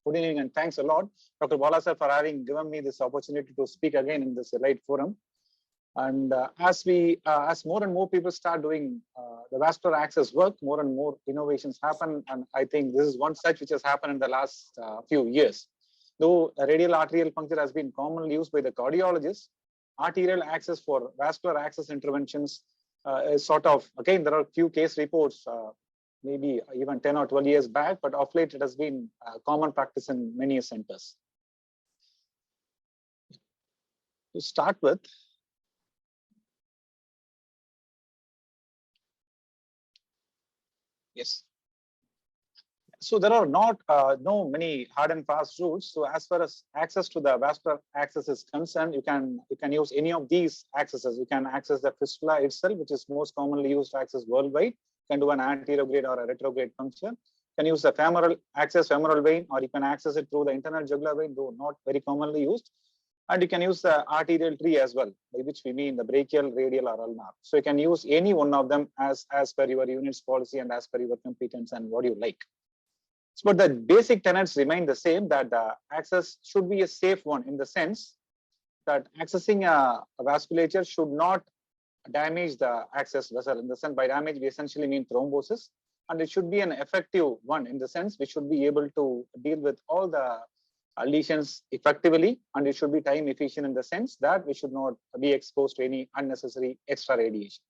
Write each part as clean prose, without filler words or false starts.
Good evening and thanks a lot, Dr. Bala sir, for having given me this opportunity to speak again in this elite forum. And as more and more people start doing the vascular access work, more and more innovations happen. And I think this is one such which has happened in the last few years. Though radial arterial puncture has been commonly used by the cardiologists, arterial access for vascular access interventions is sort of, again, there are few case reports, maybe even 10 or 12 years back, but of late it has been common practice in many centers. To start with, yes. So there are not no many hard and fast rules. So as far as access to the vascular access is concerned, you can use any of these accesses. You can access the fistula itself, which is most commonly used access worldwide. You can do an anterograde or a retrograde puncture. You can use the femoral vein, or you can access it through the internal jugular vein, though not very commonly used. And you can use the arterial tree as well, by which we mean the brachial, radial, or ulnar. So you can use any one of them as per your unit's policy and as per your competence and what you like. But the basic tenets remain the same, that the access should be a safe one, in the sense that accessing a vasculature should not damage the access vessel. In the sense, by damage, we essentially mean thrombosis. And it should be an effective one, in the sense we should be able to deal with all the lesions effectively, and it should be time efficient, in the sense that we should not be exposed to any unnecessary extra radiation.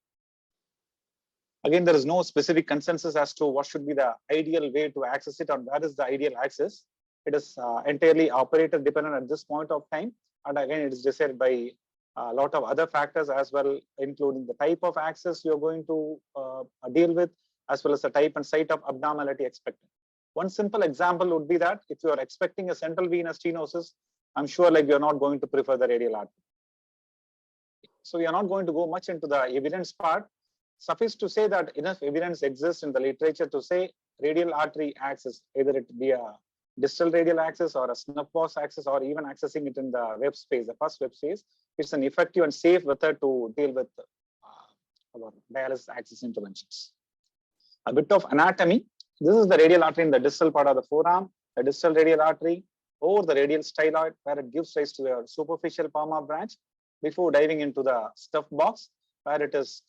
Again, there is no specific consensus as to what should be the ideal way to access it, or where is the ideal access. It is entirely operator dependent at this point of time. And again, it is decided by a lot of other factors as well, including the type of access you're going to deal with, as well as the type and site of abnormality expected. One simple example would be that if you are expecting a central venous stenosis, I'm sure like you're not going to prefer the radial artery. So we are not going to go much into the evidence part. Suffice to say that enough evidence exists in the literature to say radial artery access, either it be a distal radial access or a snuff box access, or even accessing it in the web space, the first web space, it's an effective and safe method to deal with our dialysis access interventions. A bit of anatomy. This is the radial artery in the distal part of the forearm, the distal radial artery, or the radial styloid, where it gives rise to a superficial palmar branch, before diving into the snuff box, where it is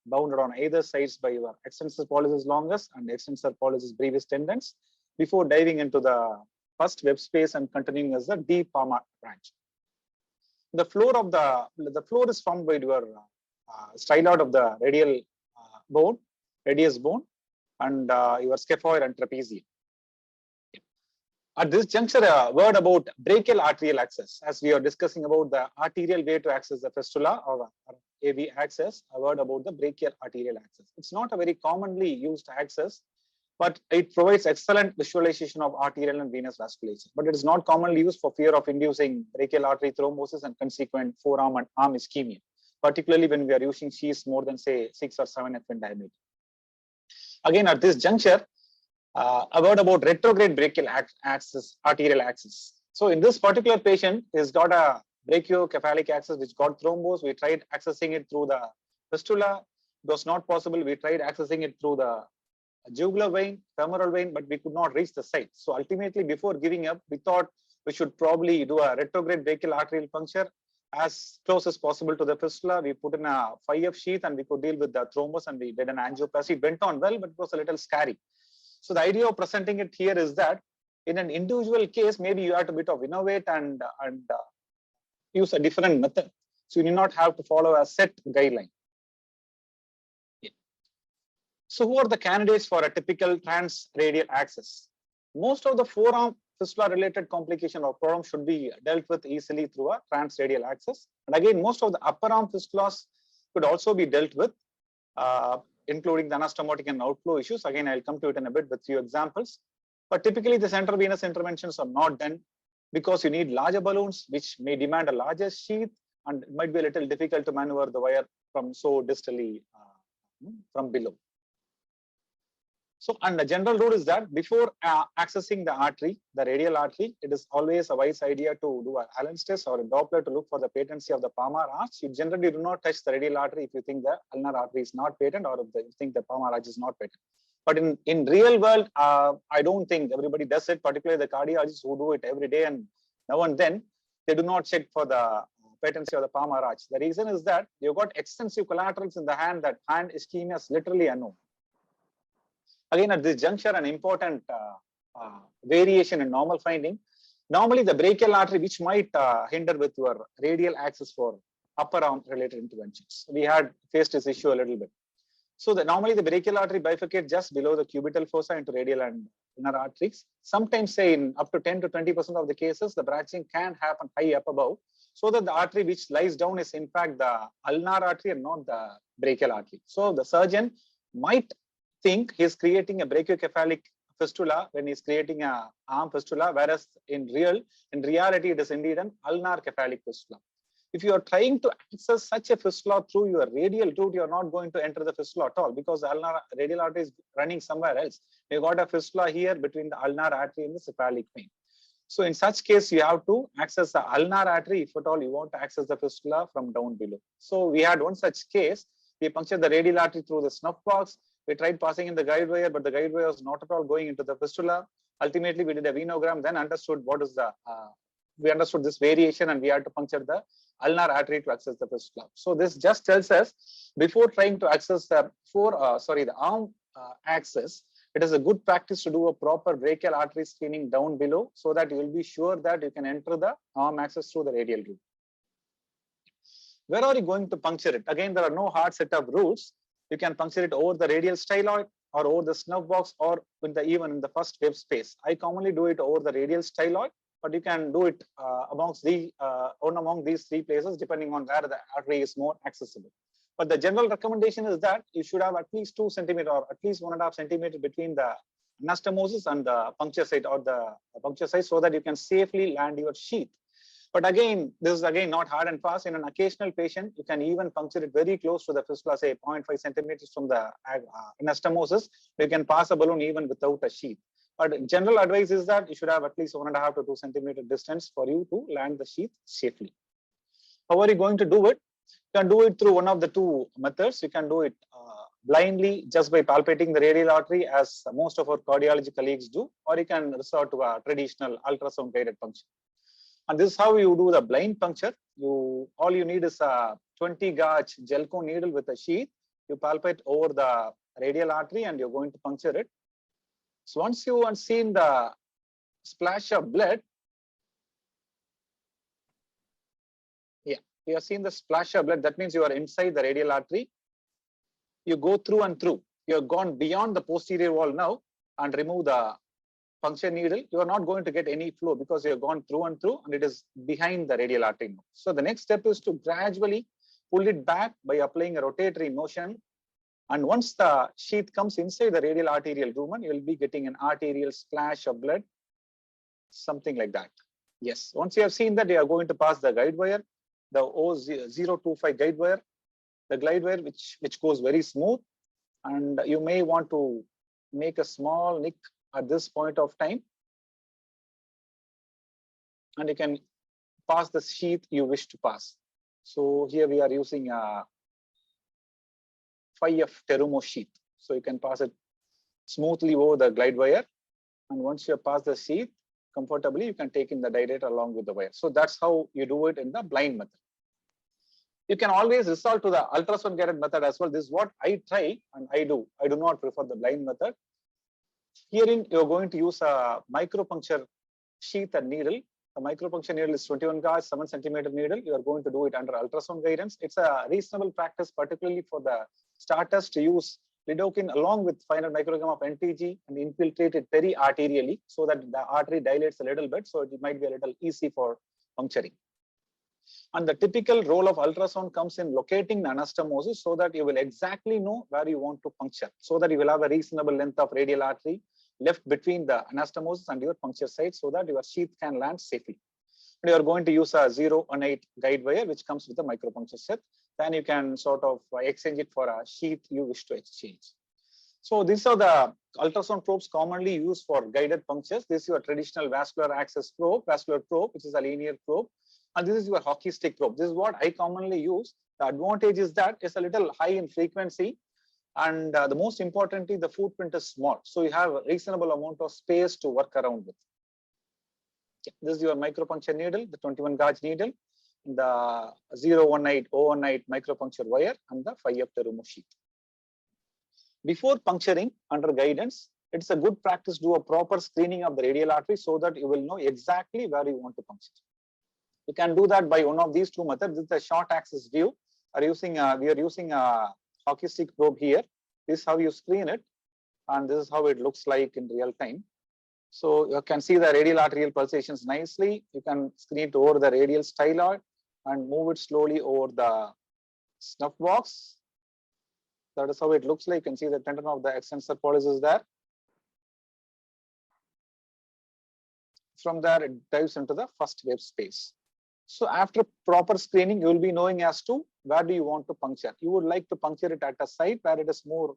bounded on either sides by your extensor pollicis longus and extensor pollicis brevis tendons, before diving into the first web space and continuing as the deep palmar branch. The floor is formed by your styloid of the radial bone, radius bone, and your scaphoid and trapezium. At this juncture, a word about brachial arterial access. As we are discussing about the arterial way to access the fistula or AV access, a word about the brachial arterial access. It's not a very commonly used access, but it provides excellent visualization of arterial and venous vasculature. But it is not commonly used for fear of inducing brachial artery thrombosis and consequent forearm and arm ischemia, particularly when we are using sheaths more than, say, 6 or 7 ft in diameter. Again, at this juncture, a word about retrograde brachial access, arterial access. So in this particular patient, he's got a brachiocephalic access which got thrombosed. We tried accessing it through the fistula. It was not possible. We tried accessing it through the jugular vein, femoral vein, but we could not reach the site. So ultimately, before giving up, we thought we should probably do a retrograde brachial arterial puncture as close as possible to the fistula. We put in a 5F sheath and we could deal with the thrombus, and we did an angioplasty. It went on well, but it was a little scary. So the idea of presenting it here is that in an individual case, maybe you have to bit of innovate and use a different method. So you need not have to follow a set guideline. Yeah. So who are the candidates for a typical transradial access? Most of the forearm fistula related complication of forearm should be dealt with easily through a transradial access. And again, most of the upper arm fistulas could also be dealt with, including the anastomotic and outflow issues. Again, I'll come to it in a bit with few examples. But typically, the central venous interventions are not done because you need larger balloons, which may demand a larger sheath, and it might be a little difficult to maneuver the wire from so distally from below. So, and the general rule is that before accessing the artery, the radial artery, it is always a wise idea to do an Allen's test or a Doppler to look for the patency of the palmar arch. You generally do not touch the radial artery if you think the ulnar artery is not patent, or if you think the palmar arch is not patent. But in real world, I don't think everybody does it, particularly the cardiologists who do it every day and now and then, they do not check for the patency of the palmar arch. The reason is that you've got extensive collaterals in the hand, that hand ischemia is literally unknown. Again, at this juncture, an important variation in normal finding. Normally, the brachial artery, which might hinder with your radial access for upper arm related interventions. We had faced this issue a little bit. So normally the brachial artery bifurcates just below the cubital fossa into radial and inner arteries. Sometimes, say in up to 10 to 20% of the cases, the branching can happen high up above, so that the artery which lies down is in fact the ulnar artery and not the brachial artery. So the surgeon might think he's creating a brachiocephalic fistula when he's creating a arm fistula, whereas in reality, it is indeed an ulnar cephalic fistula. If you are trying to access such a fistula through your radial route, you are not going to enter the fistula at all, because the ulnar radial artery is running somewhere else. You got a fistula here between the ulnar artery and the cephalic vein. So in such case, you have to access the ulnar artery if at all you want to access the fistula from down below. So we had one such case. We punctured the radial artery through the snuff box. We tried passing in the guide wire, but the guide wire was not at all going into the fistula. Ultimately, we did a venogram, then understood what is the we understood this variation, and we had to puncture the ulnar artery to access the fistula. So this just tells us, before trying to access the arm axis, it is a good practice to do a proper brachial artery screening down below, so that you will be sure that you can enter the arm axis through the radial route. Where are you going to puncture it? Again, there are no hard set of rules. You can puncture it over the radial styloid or over the snuff box, or even in the first web space. I commonly do it over the radial styloid, but you can do it among these three places, depending on where the artery is more accessible. But the general recommendation is that you should have at least 2 centimeters or at least 1.5 centimeters between the anastomosis and the puncture site, or the puncture site, so that you can safely land your sheath. But again, this is again not hard and fast. In an occasional patient, you can even puncture it very close to the fistula, say 0.5 centimeters from the anastomosis. You can pass a balloon even without a sheath. But general advice is that you should have at least 1.5 to 2 centimeter distance for you to land the sheath safely. How are you going to do it? You can do it through one of the two methods. You can do it blindly, just by palpating the radial artery, as most of our cardiology colleagues do, or you can resort to a traditional ultrasound guided puncture. And this is how you do the blind puncture. All you need is a 20 gauge gelco needle with a sheath. You palpate over the radial artery and you're going to puncture it. So once you have seen the splash of blood, you have seen the splash of blood, that means you are inside the radial artery. You go through and through. You have gone beyond the posterior wall now and remove the puncture needle. You are not going to get any flow because you have gone through and through, and it is behind the radial artery now. So the next step is to gradually pull it back by applying a rotatory motion. And once the sheath comes inside the radial arterial rumen, you will be getting an arterial splash of blood, something like that. Yes, once you have seen that, you are going to pass the guide wire, the O025 guide wire, the glide wire, which goes very smooth. And you may want to make a small nick at this point of time. And you can pass the sheath you wish to pass. So here we are using a 5F Terumo sheath. So you can pass it smoothly over the glide wire. And once you have passed the sheath comfortably, you can take in the dilator along with the wire. So that's how you do it in the blind method. You can always resort to the ultrasound guided method as well. This is what I try and I do. I do not prefer the blind method. Herein, you're going to use a micropuncture sheath and needle. The micropuncture needle is 21 gauge, 7 centimeter needle. You are going to do it under ultrasound guidance. It's a reasonable practice, particularly for the starters, to use lidocaine along with 500 microgram of NTG and infiltrate it periarterially, so that the artery dilates a little bit. So it might be a little easy for puncturing. And the typical role of ultrasound comes in locating the anastomosis, so that you will exactly know where you want to puncture, so that you will have a reasonable length of radial artery left between the anastomosis and your puncture site, so that your sheath can land safely. And you are going to use a 018 guide wire, which comes with a micropuncture set. Then you can sort of exchange it for a sheath you wish to exchange. So these are the ultrasound probes commonly used for guided punctures. This is your traditional vascular access probe, which is a linear probe. And this is your hockey stick probe. This is what I commonly use. The advantage is that it's a little high in frequency, And the most importantly, the footprint is small. So you have a reasonable amount of space to work around with. This is your micropuncture needle, the 21 gauge needle, the 018 018 micropuncture wire, and the 5F remove sheath. Before puncturing under guidance, it's a good practice to do a proper screening of the radial artery so that you will know exactly where you want to puncture. You can do that by one of these two methods. This is a short axis view. We are using a hockey stick probe here. This is how you screen it, and this is how it looks like in real time. So you can see the radial arterial pulsations nicely. You can screen it over the radial styloid and move it slowly over the snuff box. That is how it looks like. You can see the tendon of the extensor pollicis is there. From there, it dives into the first web space. So after proper screening, you will be knowing as to where do you want to puncture. You would like to puncture it at a site where it is more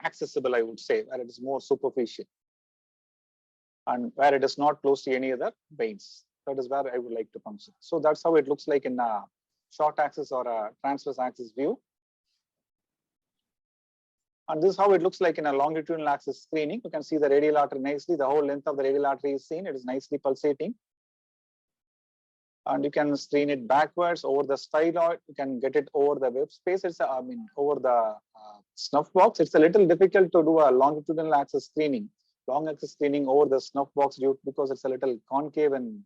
accessible, I would say, where it is more superficial, and where it is not close to any other veins. That is where I would like to puncture. So that's how it looks like in a short axis or a transverse axis view. And this is how it looks like in a longitudinal axis screening. You can see the radial artery nicely. The whole length of the radial artery is seen. It is nicely pulsating. And you can screen it backwards over the styloid. You can get it over the web space. It's over the snuff box. It's a little difficult to do a longitudinal axis screening. Long axis screening over the snuff box because it's a little concave in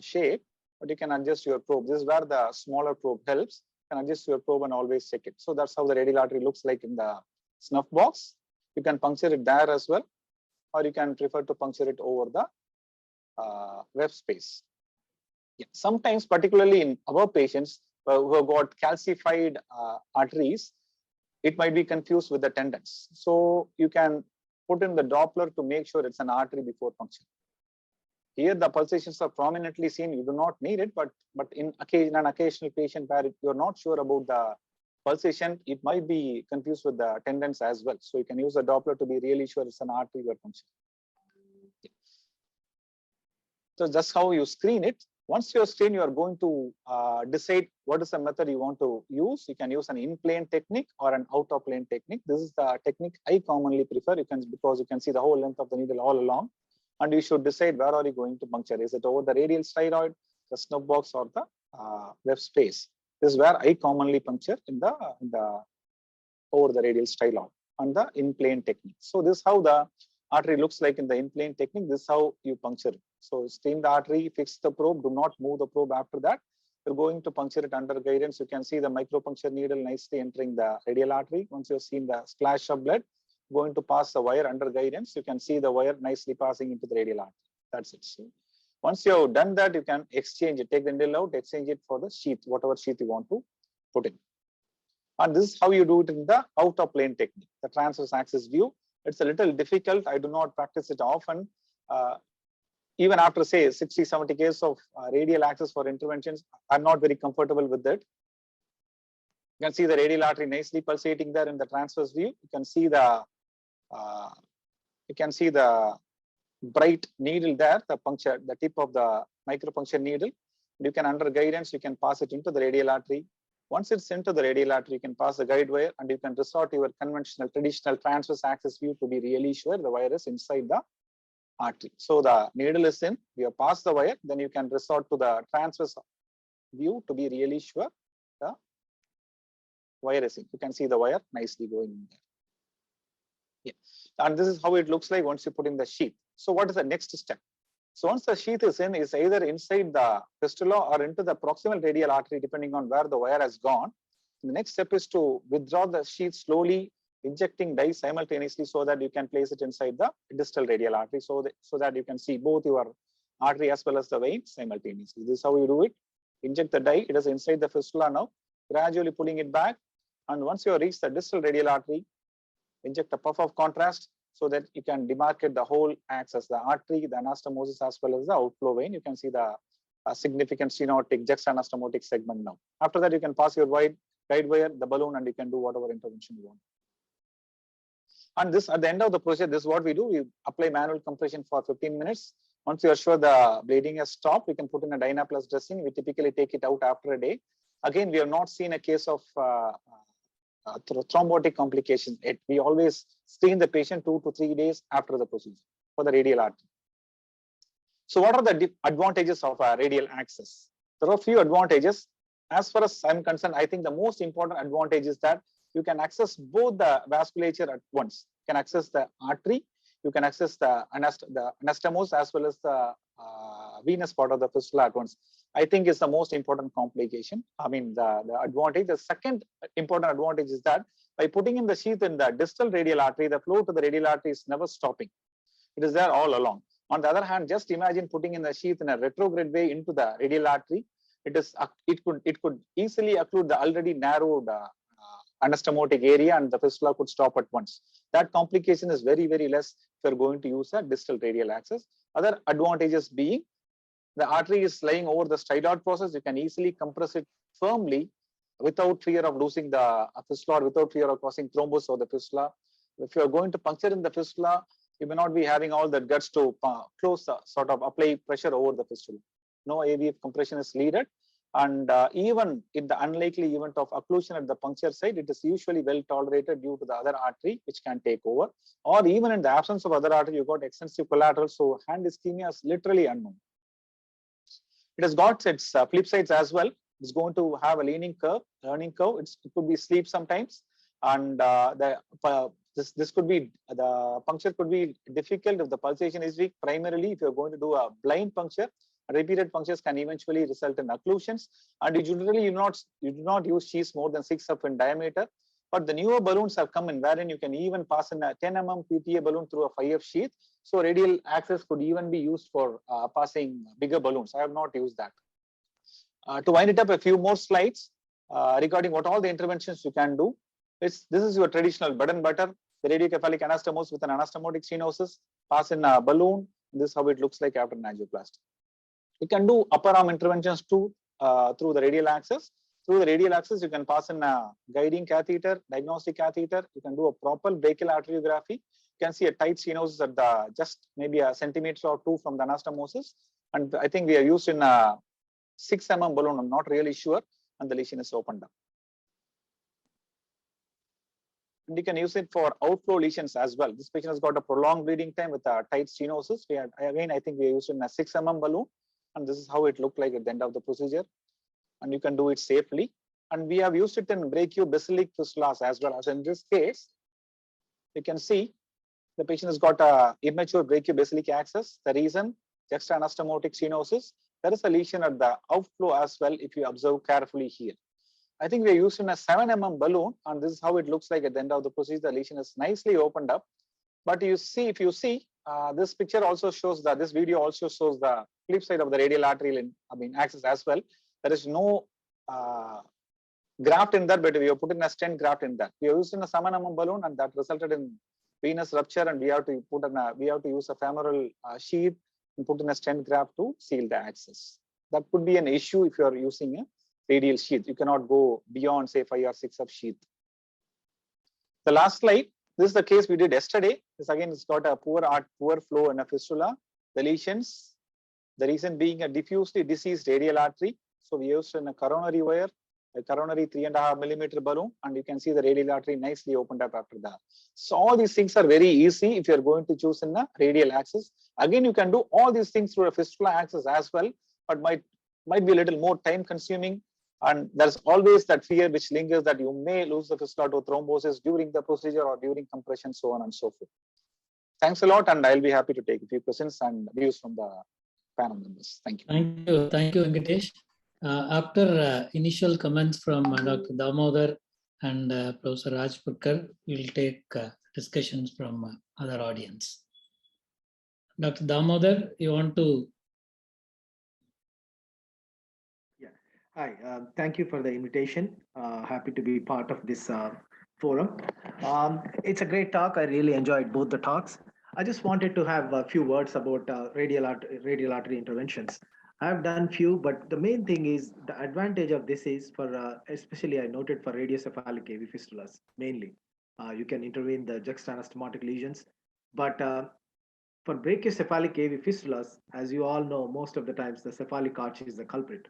shape, but you can adjust your probe. This is where the smaller probe helps. You can adjust your probe and always check it. So that's how the radial artery looks like in the snuff box. You can puncture it there as well, or you can prefer to puncture it over the web space. Yeah. Sometimes, particularly in our patients who have got calcified arteries, it might be confused with the tendons. So you can put in the Doppler to make sure it's an artery before puncture. Here, the pulsations are prominently seen. You do not need it, but in an occasional patient where you're not sure about the pulsation, it might be confused with the tendons as well. So you can use a Doppler to be really sure it's an artery you're puncturing. So that's how you screen it. Once you screen, you are going to decide what is the method you want to use. You can use an in-plane technique or an out-of-plane technique. This is the technique I commonly prefer. Because you can see the whole length of the needle all along, and you should decide where are you going to puncture. Is it over the radial styloid, the snuff box, or the web space? This is where I commonly puncture in the over the radial styloid on the in-plane technique. So this is how the artery looks like in the in-plane technique. This is how you puncture it. So screen the artery, fix the probe, do not move the probe after that. You're going to puncture it under guidance. You can see the micropuncture needle nicely entering the radial artery. Once you've seen the splash of blood, going to pass the wire under guidance. You can see the wire nicely passing into the radial artery. That's it. So once you have done that, you can exchange it, take the needle out, exchange it for the sheath, whatever sheath you want to put in. And this is how you do it in the out-of-plane technique, the transverse axis view. It's a little difficult. I do not practice it often. Even after, say, 60, 70 cases of radial axis for interventions, I'm not very comfortable with it. You can see the radial artery nicely pulsating there in the transverse view. You can see the bright needle there, the tip of the micropuncture needle. You can, under guidance, you can pass it into the radial artery. Once it's into the radial artery, you can pass the guide wire, and you can resort to your conventional, traditional transverse axis view to be really sure the wire is inside the artery. So the needle is in, you have passed the wire, then you can resort to the transverse view to be really sure the wire is in. You can see the wire nicely going in there. Yeah. And this is how it looks like once you put in the sheath. So what is the next step? So once the sheath is in, it's either inside the fistula or into the proximal radial artery, depending on where the wire has gone. The next step is to withdraw the sheath slowly, injecting dye simultaneously so that you can place it inside the distal radial artery, so that you can see both your artery as well as the vein simultaneously. This is how you do it. Inject the dye, it is inside the fistula now, gradually pulling it back. And once you reach the distal radial artery, inject a puff of contrast so that you can demarcate the whole axis, the artery, the anastomosis, as well as the outflow vein. You can see the significant stenotic, juxta-anastomotic segment now. After that, you can pass your guide wire, the balloon, and you can do whatever intervention you want. And this, at the end of the procedure, this is what we do. We apply manual compression for 15 minutes. Once you are sure the bleeding has stopped, we can put in a Dynaplus dressing. We typically take it out after a day. Again, we have not seen a case of thrombotic complications. We always screen the patient 2 to 3 days after the procedure for the radial artery. So what are the advantages of a radial access? There are a few advantages. As far as I'm concerned, I think the most important advantage is that you can access both the vasculature at once. You can access the artery, you can access the anastomose as well as the venous part of the fistula at once. I think is the most important complication. I mean, the advantage. The second important advantage is that by putting in the sheath in the distal radial artery, the flow to the radial artery is never stopping. It is there all along. On the other hand, just imagine putting in the sheath in a retrograde way into the radial artery. It could easily occlude the already narrowed anastomotic area, and the fistula could stop at once. That complication is very, very less if you're going to use a distal radial access. Other advantages being the artery is lying over the styloid process. You can easily compress it firmly without fear of losing the fistula or without fear of causing thrombus of the fistula. If you're going to puncture in the fistula, you may not be having all the guts to sort of apply pressure over the fistula. No AVF compression is needed. And even in the unlikely event of occlusion at the puncture site, it is usually well tolerated due to the other artery, which can take over. Or even in the absence of other artery, you got extensive collateral, so hand ischemia is literally unknown. It has got its flip sides as well. It's going to have a learning curve. It could be sleep sometimes, and this could be the puncture could be difficult if the pulsation is weak. Primarily, if you're going to do a blind puncture, repeated punctures can eventually result in occlusions, and you generally do not use sheaths more than 6F in diameter. But the newer balloons have come in wherein you can even pass in a 10 mm PTA balloon through a 5F sheath. So radial access could even be used for passing bigger balloons. I have not used that. To wind it up, a few more slides regarding what all the interventions you can do. This is your traditional bread and butter, the radiocephalic anastomose with an anastomotic stenosis, pass in a balloon. This is how it looks like after an angioplasty. You can do upper arm interventions too through the radial access. Through the radial access, you can pass in a guiding catheter, diagnostic catheter. You can do a proper brachial arteriography. You can see a tight stenosis at the just maybe a centimeter or two from the anastomosis. And I think we are used in a 6 mm balloon. I'm not really sure. And the lesion is opened up. And you can use it for outflow lesions as well. This patient has got a prolonged bleeding time with a tight stenosis. I think we used in a 6 mm balloon. And this is how it looked like at the end of the procedure. And you can do it safely. And we have used it in brachiobasilic fistulas as well. As in this case, you can see the patient has got a immature brachiobasilic access. The reason, juxta-anastomotic stenosis. There is a lesion at the outflow as well if you observe carefully here. I think we are used in a 7 mm balloon, and this is how it looks like at the end of the procedure. The lesion is nicely opened up. But if you see, this picture also shows that this video also shows the flip side of the radial arterial access as well. There is no graft in that, but we have put in a stent graft in that. We have used in a 7 mm balloon, and that resulted in venous rupture, and we have to use a femoral sheath and put in a stent graft to seal the access. That could be an issue if you are using a radial sheath. You cannot go beyond, say, 5 or 6 of sheath. The last slide. This is the case we did yesterday. This again, it's got a poor flow in a fistula. The lesions, the reason being a diffusely diseased radial artery. So we used in a coronary wire, a coronary 3.5 mm balloon, and you can see the radial artery nicely opened up after that. So all these things are very easy if you're going to choose in a radial access. Again, you can do all these things through a fistula access as well, but might be a little more time consuming. And there's always that fear which lingers that you may lose the fistula to thrombosis during the procedure or during compression, so on and so forth. Thanks a lot, and I'll be happy to take a few questions and views from the panel members. Thank you. Thank you, Venkatesh. After initial comments from Dr. Damodar and Professor Rajpurkar, we'll take discussions from other audience. Dr. Damodar, you want to? Hi, thank you for the invitation. Happy to be part of this forum. It's a great talk. I really enjoyed both the talks. I just wanted to have a few words about radial artery interventions. I've done few, but the main thing is the advantage of this is for, especially I noted for radiocephalic AV fistulas, mainly. You can intervene the juxta-anastomotic lesions, but for brachiocephalic AV fistulas, as you all know, most of the times the cephalic arch is the culprit.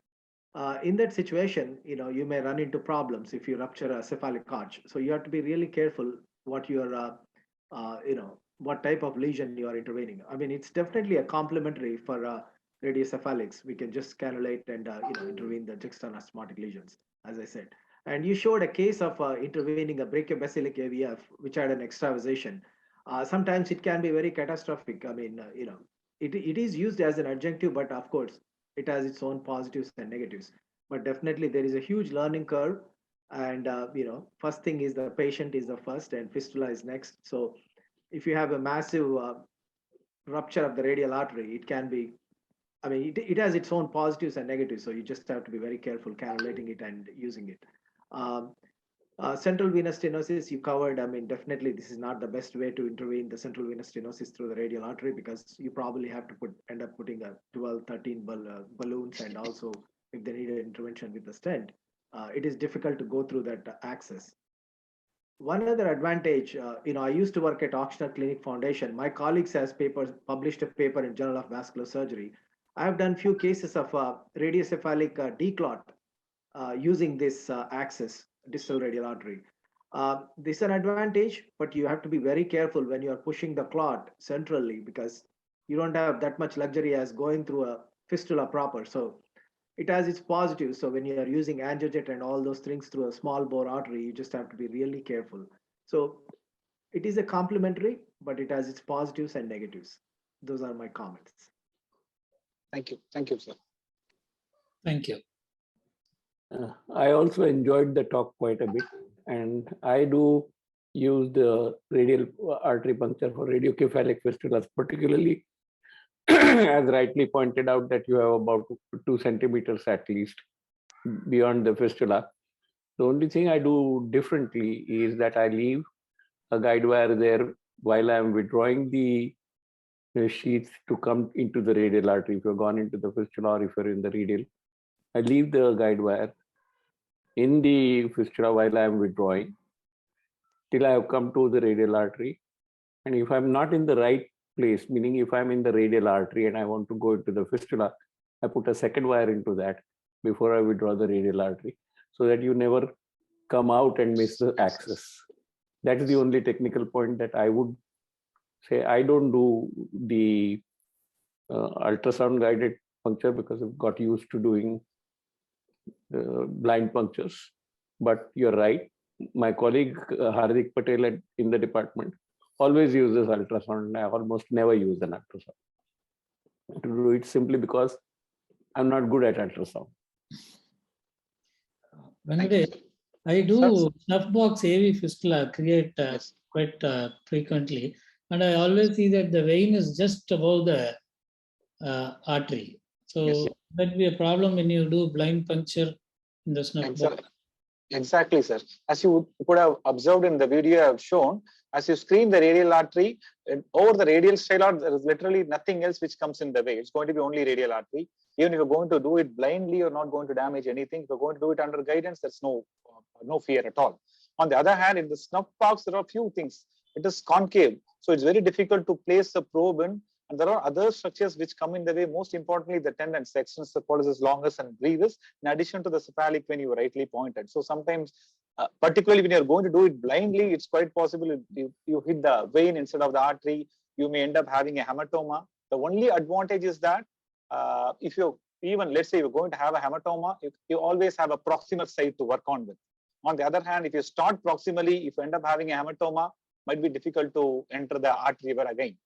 In that situation, you may run into problems if you rupture a cephalic arch. So you have to be really careful what your, what type of lesion you are intervening. I mean, it's definitely a complementary for radiocephalics. We can just cannulate and intervene the juxtaanastomostic lesions, as I said. And you showed a case of intervening a brachiobasilic AVF, which had an extravasation. Sometimes it can be very catastrophic. I mean, it is used as an adjunctive, but of course, it has its own positives and negatives. But definitely, there is a huge learning curve. And, first thing is the patient is the first and fistula is next. So if you have a massive rupture of the radial artery, it can be, I mean, it has its own positives and negatives. So you just have to be very careful cannulating it and using it. Um, Central venous stenosis, you covered. I mean, definitely this is not the best way to intervene the central venous stenosis through the radial artery, because you probably have to end up putting a 12, 13 balloons, and also if they need an intervention with the stent, it is difficult to go through that access. One other advantage, I used to work at Oxnard Clinic Foundation. My colleagues has published a paper in Journal of Vascular Surgery. I have done few cases of radiocephalic declot using this access, distal radial artery. This is an advantage, but you have to be very careful when you are pushing the clot centrally, because you don't have that much luxury as going through a fistula proper. So it has its positives. So when you are using angiojet and all those things through a small bore artery, you just have to be really careful. So it is a complementary, but it has its positives and negatives. Those are my comments. Thank you, sir. Thank you. I also enjoyed the talk quite a bit, and I do use the radial artery puncture for radiocephalic fistulas, particularly as rightly pointed out that you have about 2 centimeters at least beyond the fistula. The only thing I do differently is that I leave a guide wire there while I'm withdrawing the sheath to come into the radial artery. If you've gone into the fistula or if you're in the radial, I leave the guide wire in the fistula while I am withdrawing till I have come to the radial artery. And if I'm not in the right place, meaning if I'm in the radial artery and I want to go into the fistula, I put a second wire into that before I withdraw the radial artery, so that you never come out and miss the access. That is the only technical point that I would say. I don't do the ultrasound guided puncture because I've got used to doing blind punctures. But you're right. My colleague Hardik Patel in the department always uses ultrasound. I almost never use an ultrasound to do it, simply because I'm not good at ultrasound. I do Snuff box AV fistula create quite frequently, and I always see that the vein is just above the artery. So that be a problem when you do blind puncture in the Snuff box. Exactly, sir. As you could have observed in the video I have shown, as you screen the radial artery, over the radial styloid, there is literally nothing else which comes in the way. It's going to be only radial artery. Even if you're going to do it blindly, you're not going to damage anything. If you're going to do it under guidance, there's no fear at all. On the other hand, in the Snuff box, there are a few things. It is concave, so it's very difficult to place the probe in. And there are other structures which come in the way. Most importantly, the tendons, the extensor pollicis longus and brevis, in addition to the cephalic vein you rightly pointed. So sometimes, particularly when you're going to do it blindly, it's quite possible you hit the vein instead of the artery. You may end up having a hematoma. The only advantage is that if you even, let's say you're going to have a hematoma, you always have a proximal site to work on with. On the other hand, if you start proximally, if you end up having a hematoma, might be difficult to enter the artery again.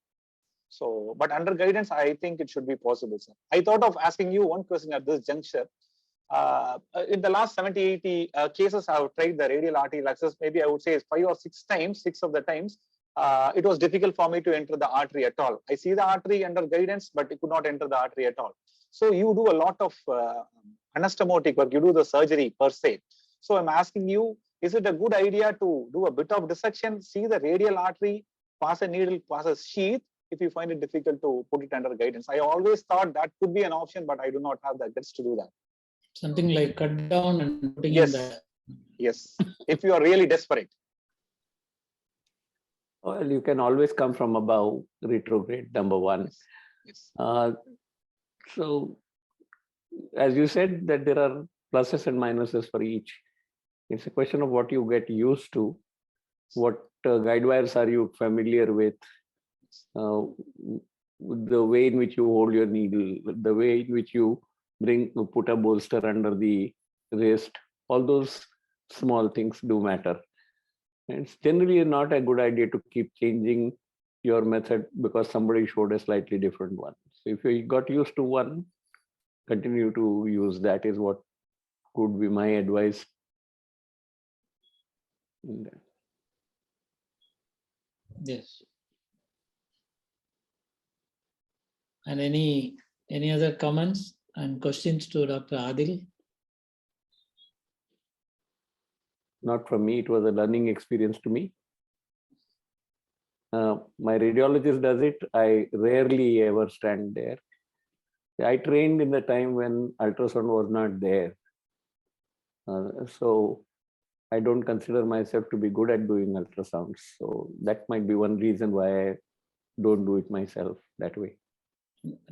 So, but under guidance, I think it should be possible, sir. I thought of asking you one question at this juncture. In the last 70, 80 cases, I have tried the radial arterial access. Maybe I would say 5 or 6 times, 6 of the times, it was difficult for me to enter the artery at all. I see the artery under guidance, but it could not enter the artery at all. So you do a lot of anastomotic work, you do the surgery per se. So I'm asking you, is it a good idea to do a bit of dissection, see the radial artery, pass a needle, pass a sheath, if you find it difficult to put it under guidance? I always thought that could be an option, but I do not have the guts to do that. Something like cut down and putting in the... Yes, if you are really desperate. Well, you can always come from above, retrograde, number one. Yes. So as you said, that there are pluses and minuses for each. It's a question of what you get used to. What guide wires are you familiar with? The way in which you hold your needle, the way in which you put a bolster under the wrist, all those small things do matter. And it's generally not a good idea to keep changing your method because somebody showed a slightly different one. So if you got used to one, continue to use that is what could be my advice. Yes. And any other comments and questions to Dr. Adil? Not from me, it was a learning experience to me. My radiologist does it. I rarely ever stand there. I trained in the time when ultrasound was not there. So I don't consider myself to be good at doing ultrasounds. So that might be one reason why I don't do it myself that way.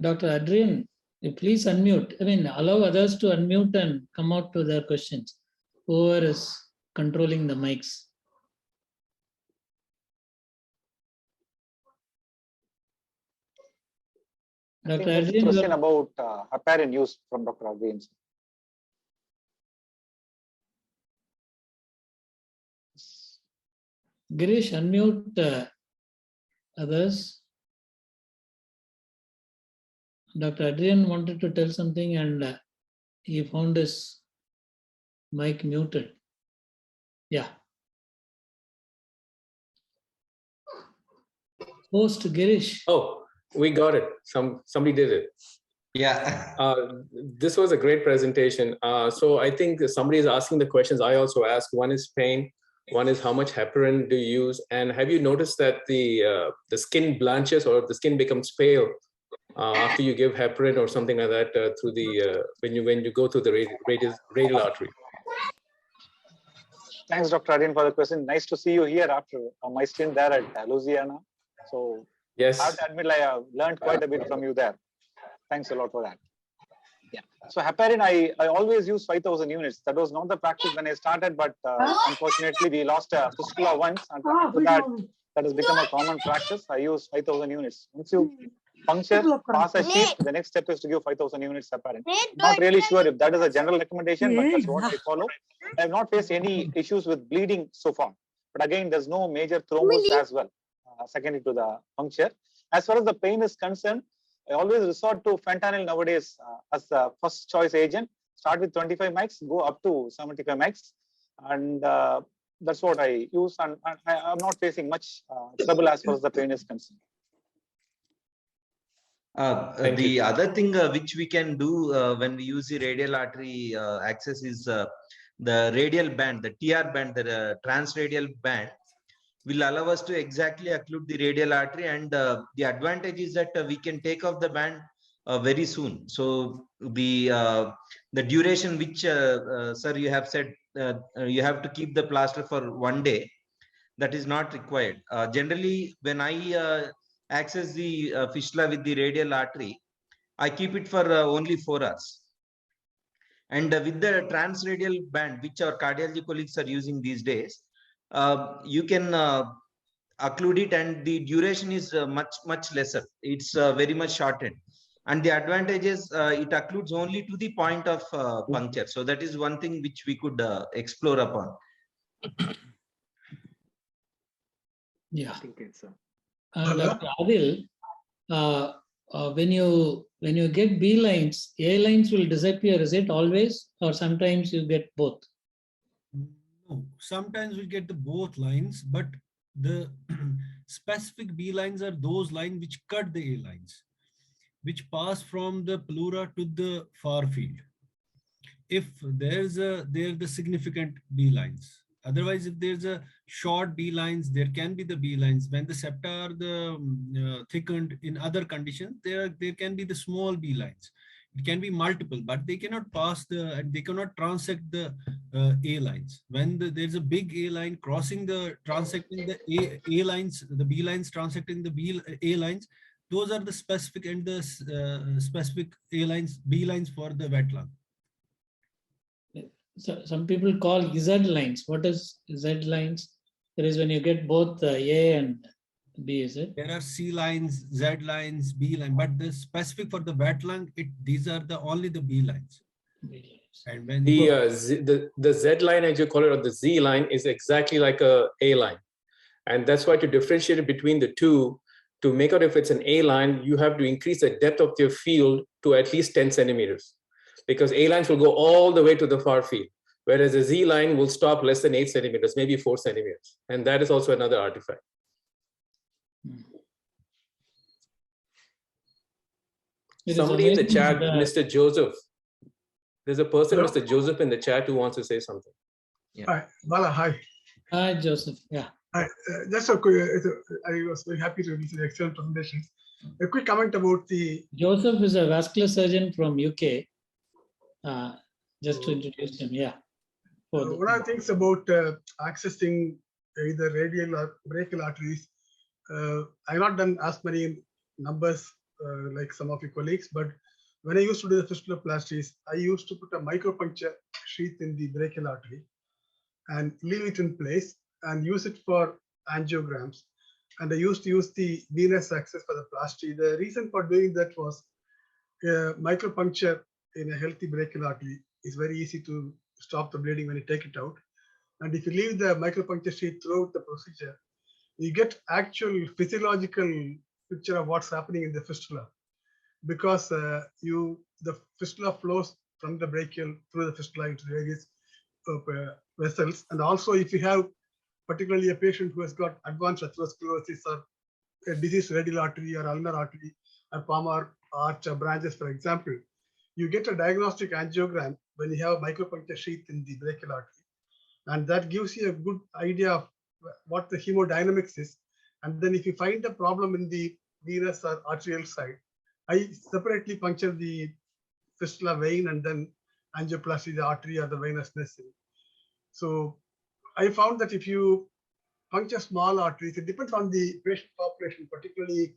Dr. Adrian, please unmute. I mean, allow others to unmute and come out to their questions. Whoever is controlling the mics. Dr. Adrian, question about heparin use from Dr. Adrian. Girish, unmute others. Dr. Adrian wanted to tell something and he found his mic muted. Yeah. Host Girish. Oh, we got it. Somebody did it. Yeah. This was a great presentation. So I think somebody is asking the questions I also asked. One is pain. One is how much heparin do you use? And have you noticed that the skin blanches or the skin becomes pale after you give heparin or something like that through the when you go through the radial artery? Thanks, Dr. Adrian, for the question. Nice to see you here after my stint there at Louisiana. So yes, I have to admit, I have learned quite a bit from you there. Thanks a lot for that. Yeah. So heparin, I always use 5,000 units. That was not the practice when I started, but unfortunately we lost a fistula once, and after that has become a common practice. I use 5,000 units. Once you puncture, pass a sheath, the next step is to give 5,000 units heparin. Not really sure if that is a general recommendation, but that's what I follow. I have not faced any issues with bleeding so far. But again, there's no major thrombus as well, secondary to the puncture. As far as the pain is concerned, I always resort to fentanyl nowadays as the first choice agent. Start with 25 mics, go up to 75 mics. And that's what I use. And I'm not facing much trouble as far as the pain is concerned. The other thing which we can do when we use the radial artery access is the radial band, the TR band, the transradial band will allow us to exactly occlude the radial artery, and the advantage is that we can take off the band very soon. So the duration which sir you have said you have to keep the plaster for 1 day, that is not required. Generally, when I access the fistula with the radial artery, I keep it for only 4 hours. And with the transradial band, which our cardiology colleagues are using these days, you can occlude it, and the duration is much lesser. It's very much shortened. And the advantage is it occludes only to the point of puncture. So that is one thing which we could explore upon. Yeah. I think it's Dr. Adil, when you get B lines, A lines will disappear. Is it always, or sometimes you get both? No, sometimes we get the both lines, but the specific B lines are those lines which cut the A lines, which pass from the pleura to the far field. If there's the significant B lines. Otherwise, if there's a short B lines, there can be the B lines. When the septa are thickened in other conditions, there can be the small B lines. It can be multiple, but they cannot pass they cannot transect the A lines. When there's a big A line transecting the A lines, the B lines transecting the A lines, those are the specific and the specific A lines, B lines for the wet lung. So some people call Z lines. What is Z lines? There is when you get both A and B, is it? There are C lines, Z lines, B line, but the specific for the wet lung, these are only the B lines. B lines. And when The Z line, as you call it, or the Z line, is exactly like a line. And that's why to differentiate it between the two, to make out if it's an A line, you have to increase the depth of your field to at least 10 centimeters. Because A lines will go all the way to the far field, whereas a Z line will stop less than 8 centimeters, maybe 4 centimeters. And that is also another artifact. Somebody in the chat, Mr. Joseph. There's a person, Hello? Mr. Joseph, in the chat who wants to say something. Hi, Bala, hi. Hi, Joseph. Yeah. Hi. Just a quick, I was very happy to receive the excellent presentations. A quick comment about the. Joseph is a vascular surgeon from UK. Just to introduce him, yeah. One of the things about accessing either radial or brachial arteries, I've not done as many numbers like some of your colleagues, but when I used to do the fistula plasties, I used to put a micropuncture sheath in the brachial artery and leave it in place and use it for angiograms. And I used to use the venous access for the plasty. The reason for doing that was micropuncture in a healthy brachial artery is very easy to stop the bleeding when you take it out. And if you leave the micropuncture sheath throughout the procedure, you get actual physiological picture of what's happening in the fistula, because the fistula flows from the brachial through the fistula into various vessels. And also, if you have particularly a patient who has got advanced atherosclerosis or a diseased radial artery or ulnar artery or palmar arch or branches, for example, you get a diagnostic angiogram when you have a micropuncture sheath in the brachial artery. And that gives you a good idea of what the hemodynamics is. And then if you find a problem in the venous or arterial side, I separately puncture the fistula vein and then angioplasty the artery or the venous vessel. So I found that if you puncture small arteries, it depends on the patient population, particularly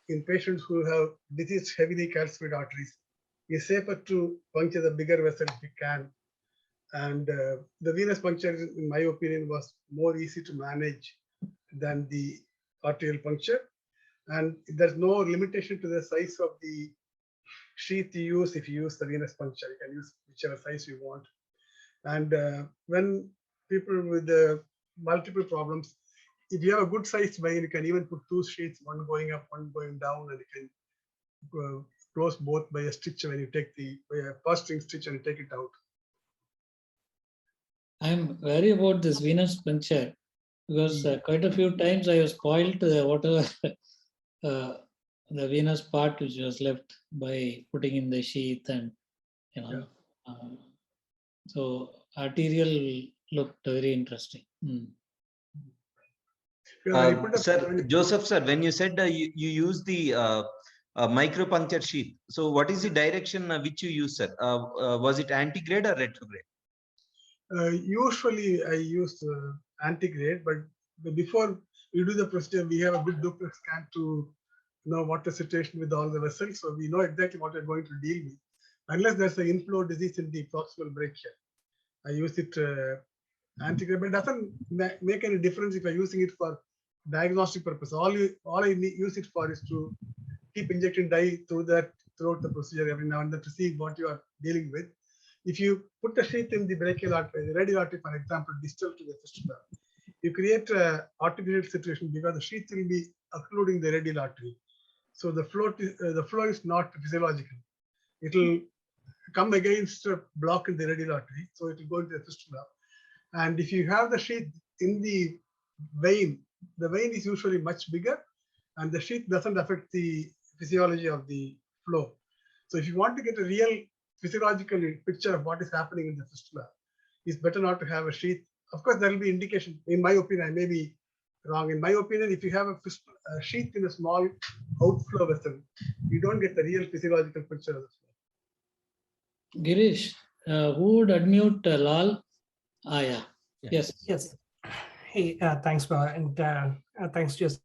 in patients who have diseased heavily calcified arteries. It's safer to puncture the bigger vessel if you can. And the venous puncture, in my opinion, was more easy to manage than the arterial puncture. And there's no limitation to the size of the sheath you use. If you use the venous puncture, you can use whichever size you want. And when people with multiple problems, if you have a good sized vein, you can even put two sheaths, one going up, one going down, and you can close both by a stitch when you take by a first string stitch and you take it out. I'm worried about this venous puncture because quite a few times I was spoiled whatever the venous part which was left by putting in the sheath, and so arterial looked very interesting. Sir, Joseph, sir, when you said you use the micropuncture sheath, so what is the direction which you use, sir? Was it antegrade or retrograde? Usually I use antegrade, but before we do the procedure, we have a good duplex scan to know what the situation with all the vessels, so we know exactly what we're going to deal with. Unless there's an inflow disease in the proximal brachia, I use it antegrade, but it doesn't make any difference if I'm using it for diagnostic purpose. All I use it for is to keep injecting dye throughout the procedure every now and then to see what you are dealing with. If you put the sheath in the brachial artery, the radial artery, for example, distal to the fistula, you create an artificial situation because the sheath will be occluding the radial artery. So the flow is not physiological. It will come against a block in the radial artery, so it will go into the fistula. And if you have the sheath in the vein is usually much bigger, and the sheath doesn't affect the physiology of the flow. So if you want to get a real physiological picture of what is happening in the fistula, it's better not to have a sheath. Of course, there will be indication. In my opinion, I may be wrong. In my opinion, if you have a sheath in a small outflow vessel, you don't get the real physiological picture of the flow. Girish, who would unmute Lal? Yeah. Yes. Yes. Hey, thanks, and thanks, Joseph.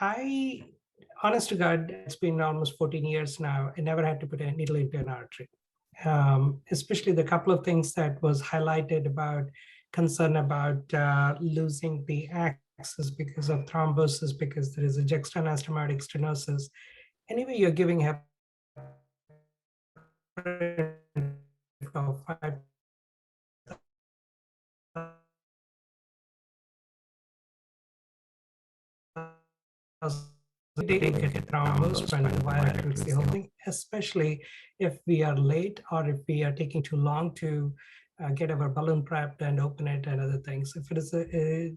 Honest to God, it's been almost 14 years now. I never had to put a needle into an artery. Especially the couple of things that was highlighted about concern about losing the axis because of thrombosis, because there is a juxtaanastomotic stenosis. Anyway, you're giving for 5 especially if we are late or if we are taking too long to get our balloon prepped and open it and other things. If it is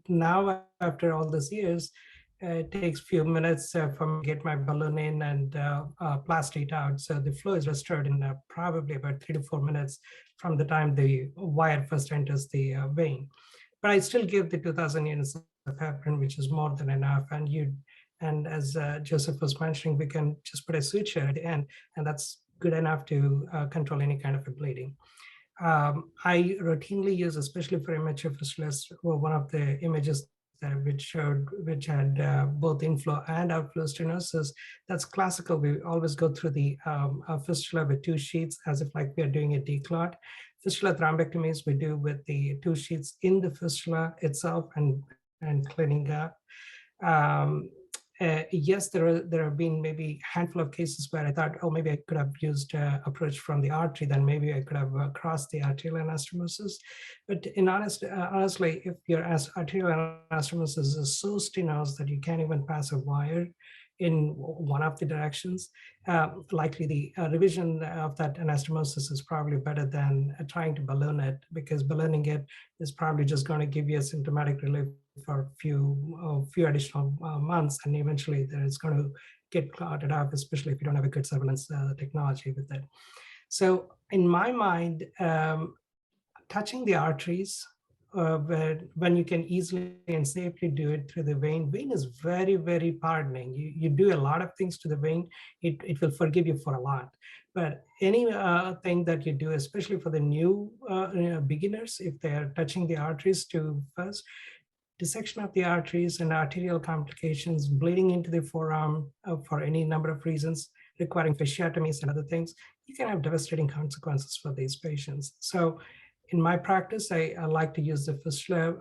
now after all these years, it takes few minutes for me to get my balloon in and plasty it out. So the flow is restored in probably about 3 to 4 minutes from the time the wire first enters the vein. But I still give the 2000 units of heparin, which is more than enough. And as Joseph was mentioning, we can just put a suture at the end, and that's good enough to control any kind of a bleeding. I routinely use, especially for immature fistulas, one of the images which had both inflow and outflow stenosis. That's classical. We always go through the fistula with 2 sheaths as if like we are doing a declot. Fistula thrombectomies we do with the 2 sheaths in the fistula itself and cleaning up. Yes, there have been maybe a handful of cases where I thought, oh, maybe I could have used approach from the artery, then maybe I could have crossed the arterial anastomosis. But in honestly, if your arterial anastomosis is so stenosed that you can't even pass a wire in one of the directions, likely the revision of that anastomosis is probably better than trying to balloon it, because ballooning it is probably just going to give you a symptomatic relief for a few additional months, and eventually there is going to get clotted up, especially if you don't have a good surveillance technology with it. So in my mind, touching the arteries, when you can easily and safely do it through the vein is very, very pardoning. You do a lot of things to the vein, it will forgive you for a lot. But any thing that you do, especially for the new beginners, if they're touching the arteries to first, dissection of the arteries and arterial complications, bleeding into the forearm for any number of reasons, requiring fasciotomies and other things, you can have devastating consequences for these patients. So in my practice, I like to use the fistula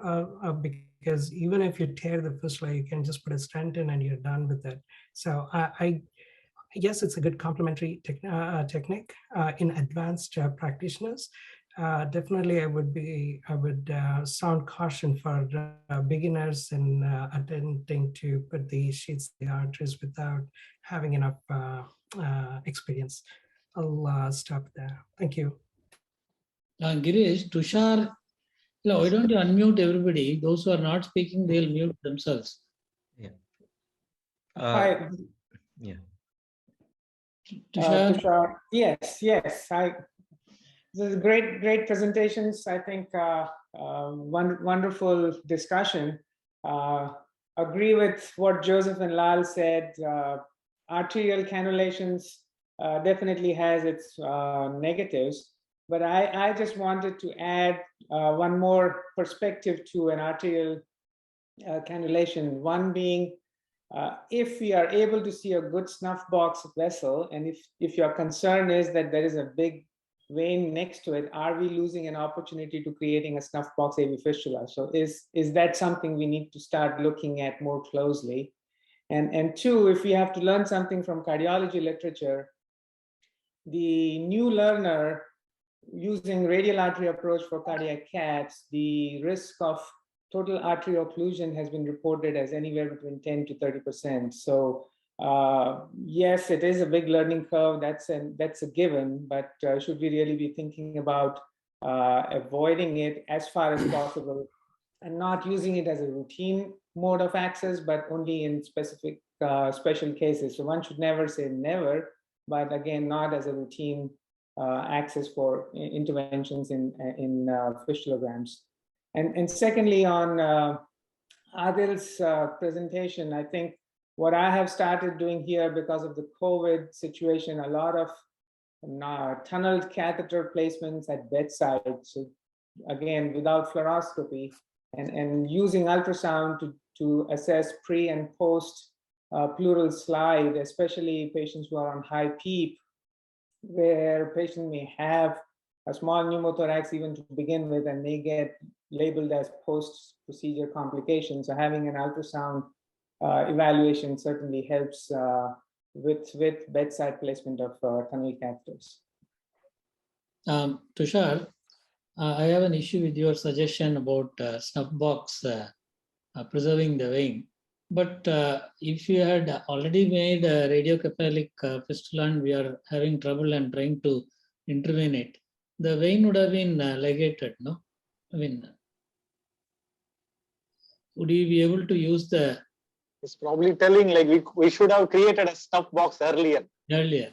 because even if you tear the fistula, you can just put a stent in and you're done with it. So yes, it's a good complementary technique in advanced practitioners. Definitely, I would sound caution for beginners in attempting to put the sheaths in the arteries without having enough experience. I'll stop there. Thank you. Girish, Tushar, why don't you unmute everybody? Those who are not speaking, they'll mute themselves. Yeah. Hi. Yeah. Tushar? Yes. This is great presentations. I think wonderful discussion. Agree with what Joseph and Lal said. Arterial cannulations definitely has its negatives, but I just wanted to add one more perspective to an arterial cannulation. One being, if we are able to see a good snuff box vessel, and if your concern is that there is a big vein next to it, are we losing an opportunity to creating a snuff box AV fistula? So is that something we need to start looking at more closely? And two, if we have to learn something from cardiology literature, the new learner using radial artery approach for cardiac caths, the risk of total arterial occlusion has been reported as anywhere between 10 to 30%. So yes, it is a big learning curve. That's a given. But should we really be thinking about avoiding it as far as possible, and not using it as a routine mode of access, but only in specific special cases? So one should never say never, but again, not as a routine access for interventions in fistulograms. And secondly, on Adil's presentation, I think what I have started doing here because of the COVID situation, a lot of tunneled catheter placements at bedside. So again, without fluoroscopy, and using ultrasound to assess pre and post pleural slide, especially patients who are on high PEEP, where a patient may have a small pneumothorax even to begin with and may get labeled as post-procedure complications. So having an ultrasound evaluation certainly helps with bedside placement of tunnel catheters. Tushar, I have an issue with your suggestion about snuff box preserving the vein. But if you had already made a radiocephalic fistula and we are having trouble and trying to intervene it, the vein would have been ligated, no? I mean, would you be able to use the... It's probably telling like we should have created a snuff box earlier. Earlier.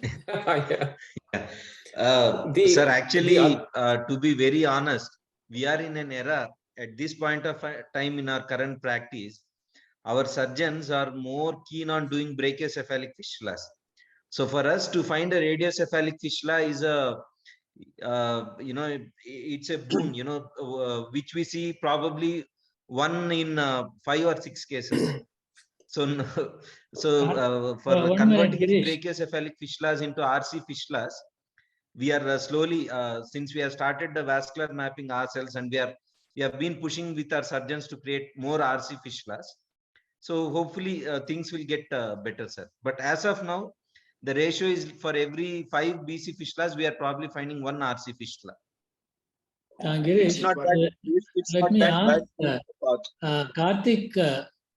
Sir, actually, to be very honest, we are in an era at this point of time in our current practice. Our surgeons are more keen on doing brachiocephalic fistulas. So for us to find a radiocephalic fistula is a, it's a boon, which we see probably 1 in 5 or 6 cases. So for converting brachiocephalic fistulas into RC fistulas, we are slowly, since we have started the vascular mapping ourselves, and we have been pushing with our surgeons to create more RC fistulas. So hopefully things will get better, sir. But as of now, the ratio is for every 5 BC fistulas, we are probably finding 1 RC fistula. Girish, let me ask Karthik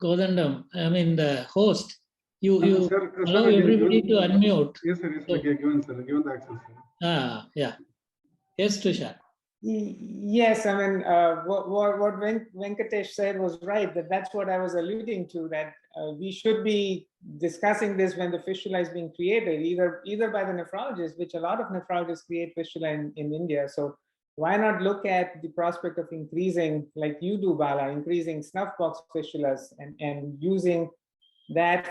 Kodandam, I mean the host, you sir, allow everybody to unmute. Yes, sir. Yes, given the access. Yeah. Yes, Tushar. Yes, I mean, what Venkatesh said was right, that's what I was alluding to, that we should be discussing this when the fistula is being created, either by the nephrologist, which a lot of nephrologists create fistula in India. So why not look at the prospect of increasing, like you do, Bala, increasing snuff box fistulas and using that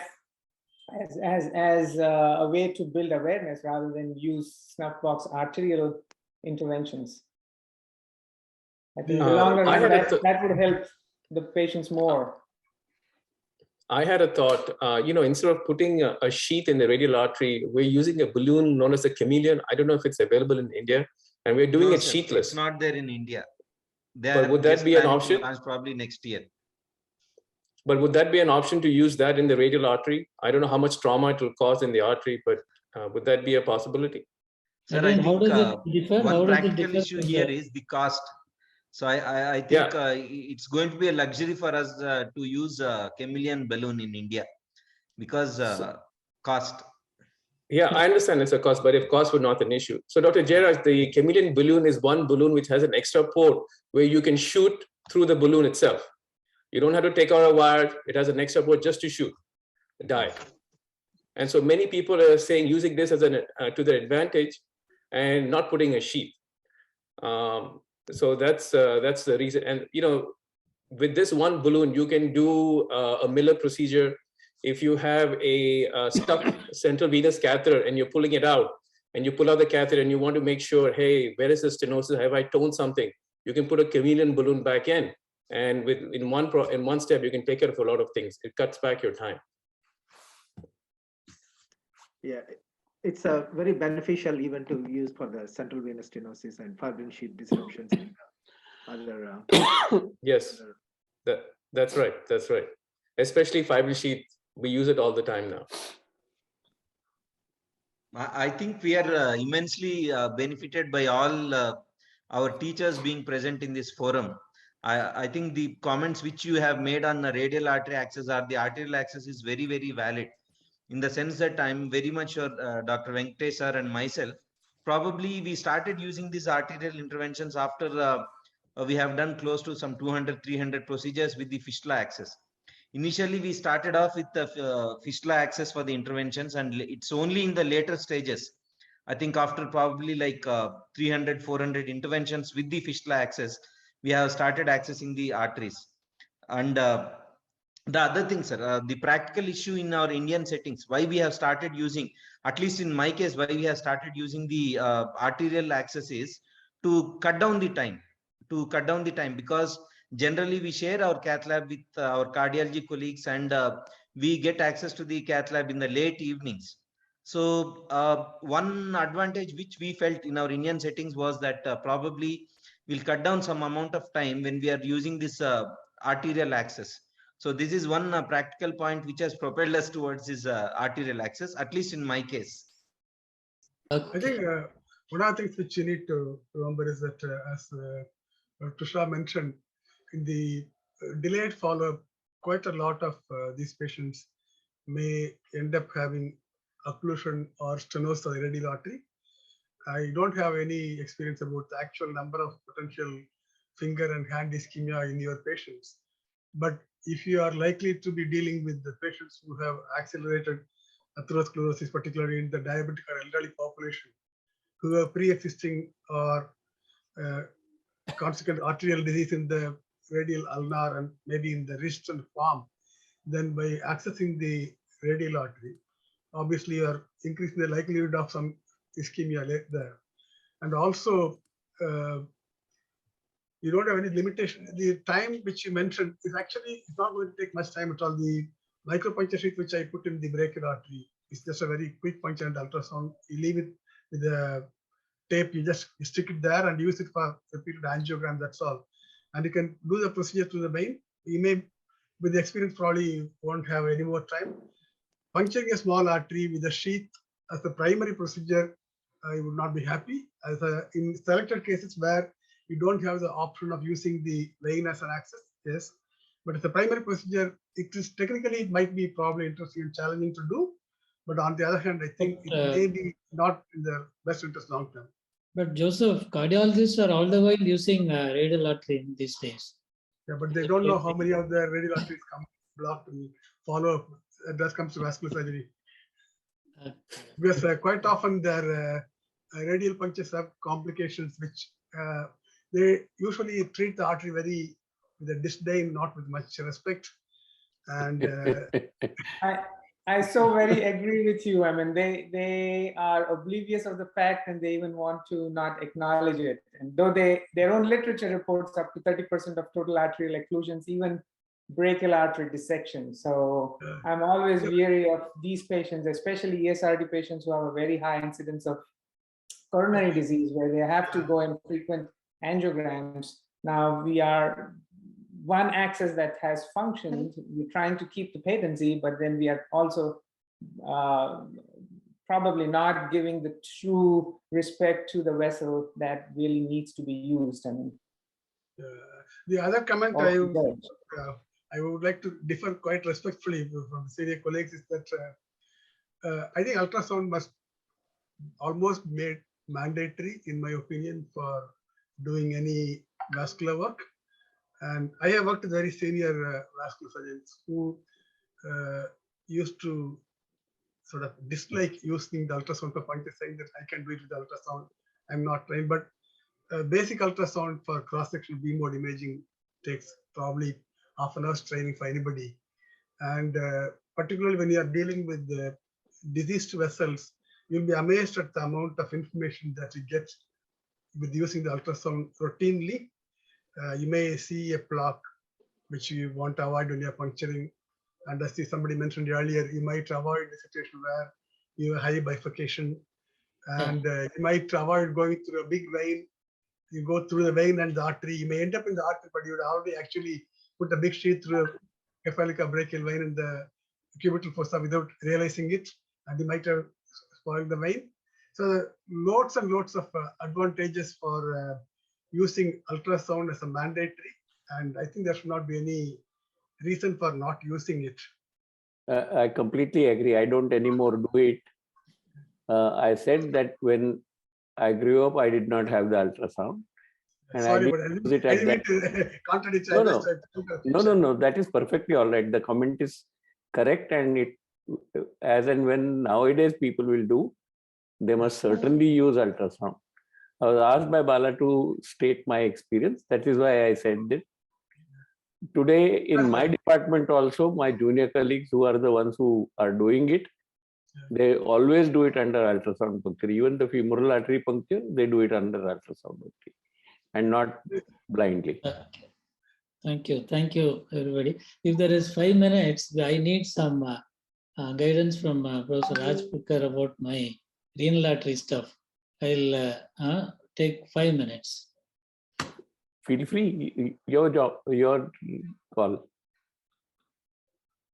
as a way to build awareness rather than use snuff box arterial interventions. I think in the longer run, that would help the patients more. I had a thought, instead of putting a sheath in the radial artery, we're using a balloon known as a chameleon. I don't know if it's available in India, and we're doing it sheathless. It's not there in India. But would that be an option? Probably next year. But would that be an option to use that in the radial artery? I don't know how much trauma it will cause in the artery, but would that be a possibility? Sir, I think one practical issue here is the cost. So I think it's going to be a luxury for us to use a chameleon balloon in India because cost. Yeah, I understand it's a cost, but if cost were not an issue. So Dr. Jairaj, the chameleon balloon is one balloon which has an extra port where you can shoot through the balloon itself. You don't have to take out a wire. It has an extra port just to shoot, die. And so many people are saying using this as to their advantage and not putting a sheath. So that's the reason. And with this one balloon, you can do a Miller procedure. If you have a stuck central venous catheter and you're pulling it out, and you pull out the catheter and you want to make sure, hey, where is the stenosis? Have I toned something? You can put a chameleon balloon back in, and in one step, you can take care of a lot of things. It cuts back your time. Yeah, it's very beneficial even to use for the central venous stenosis and fibrin sheath disruptions and other. Yes, that's right. That's right. Especially fibrin sheath, we use it all the time now. I think we are immensely benefited by all our teachers being present in this forum. I think the comments which you have made on the radial artery axis or the arterial axis is very, very valid. In the sense that I'm very much sure Dr. Venkatesh sir and myself, probably we started using these arterial interventions after we have done close to some 200, 300 procedures with the fistula axis. Initially, we started off with the fistula axis for the interventions, and it's only in the later stages, I think after probably like 300, 400 interventions with the fistula axis, we have started accessing the arteries. And the other thing, sir, the practical issue in our Indian settings, why we have started using, at least in my case, why we have started using the arterial axis is to cut down the time, because generally we share our cath lab with our cardiology colleagues, and we get access to the cath lab in the late evenings. So one advantage which we felt in our Indian settings was that probably we'll cut down some amount of time when we are using this arterial access. So this is one practical point which has propelled us towards this arterial access, at least in my case. I think one of the things which you need to remember is that, as Tushar mentioned, in the delayed follow-up, quite a lot of these patients may end up having occlusion or stenosis of the radial artery. I don't have any experience about the actual number of potential finger and hand ischemia in your patients. But if you are likely to be dealing with the patients who have accelerated atherosclerosis, particularly in the diabetic or elderly population, who have pre-existing or consequent arterial disease in the radial ulnar and maybe in the wrist and palm, then by accessing the radial artery, obviously you are increasing the likelihood of some ischemia there. And also, you don't have any limitation. The time which you mentioned is actually it's not going to take much time at all. The micropuncture sheath which I put in the brachial artery is just a very quick puncture and ultrasound. You leave it with a tape, you stick it there and use it for repeated angiogram, that's all. And you can do the procedure to the vein. You may, with the experience, probably won't have any more time. Puncturing a small artery with a sheath as the primary procedure, I would not be happy. In selected cases where you don't have the option of using the vein as an access, yes. But as a primary procedure, it might be probably interesting and challenging to do. But on the other hand, I think it may be not in the best interest long term. But Joseph, cardiologists are all the while using radial artery these days. Yeah, but they don't know how many of the radial arteries come blocked and follow up. That comes to vascular surgery. Because quite often their radial punctures have complications which they usually treat the artery with a disdain, not with much respect. And I so very agree with you. I mean, they are oblivious of the fact and they even want to not acknowledge it. And though their own literature reports up to 30% of total arterial occlusions, even brachial artery dissection. So I'm always weary of these patients, especially ESRD patients who have a very high incidence of coronary disease where they have to go in frequent angiograms. Now we are one axis that has functioned. We're trying to keep the patency, but then we are also probably not giving the true respect to the vessel that really needs to be used. I mean, the other comment I would like to differ quite respectfully from senior colleagues is that I think ultrasound must almost made mandatory, in my opinion, for doing any vascular work. And I have worked with very senior vascular surgeons who used to sort of dislike using the ultrasound for puncture, saying that I can do it with ultrasound. I'm not trained, but basic ultrasound for cross-sectional beam mode imaging takes probably half an hour's training for anybody. And particularly when you are dealing with diseased vessels, you'll be amazed at the amount of information that you get with using the ultrasound routinely. You may see a plaque which you want to avoid when you're puncturing. And as somebody mentioned earlier, you might avoid the situation where you have high bifurcation. And you might avoid going through a big vein. You go through the vein and the artery. You may end up in the artery, but you would already actually put a big sheath through a cephalic brachial vein in the cubital fossa without realizing it. And you might have spoiled the vein. So loads and loads of advantages for using ultrasound as a mandatory, and I think there should not be any reason for not using it. I completely agree. I don't anymore do it. I said that when I grew up, I did not have the ultrasound. And sorry, but I didn't mean to contradict. No, that is perfectly all right. The comment is correct, and it, as and when nowadays people will do, they must certainly use ultrasound. I was asked by Bala to state my experience. That is why I said that. Today in my department also, my junior colleagues who are the ones who are doing it, they always do it under ultrasound puncture. Even the femoral artery puncture, they do it under ultrasound puncture and not blindly. Thank you, everybody. If there is 5 minutes, I need some guidance from Professor Rajpurkar about my renal artery stuff. I'll take 5 minutes. Feel free, your job, your call.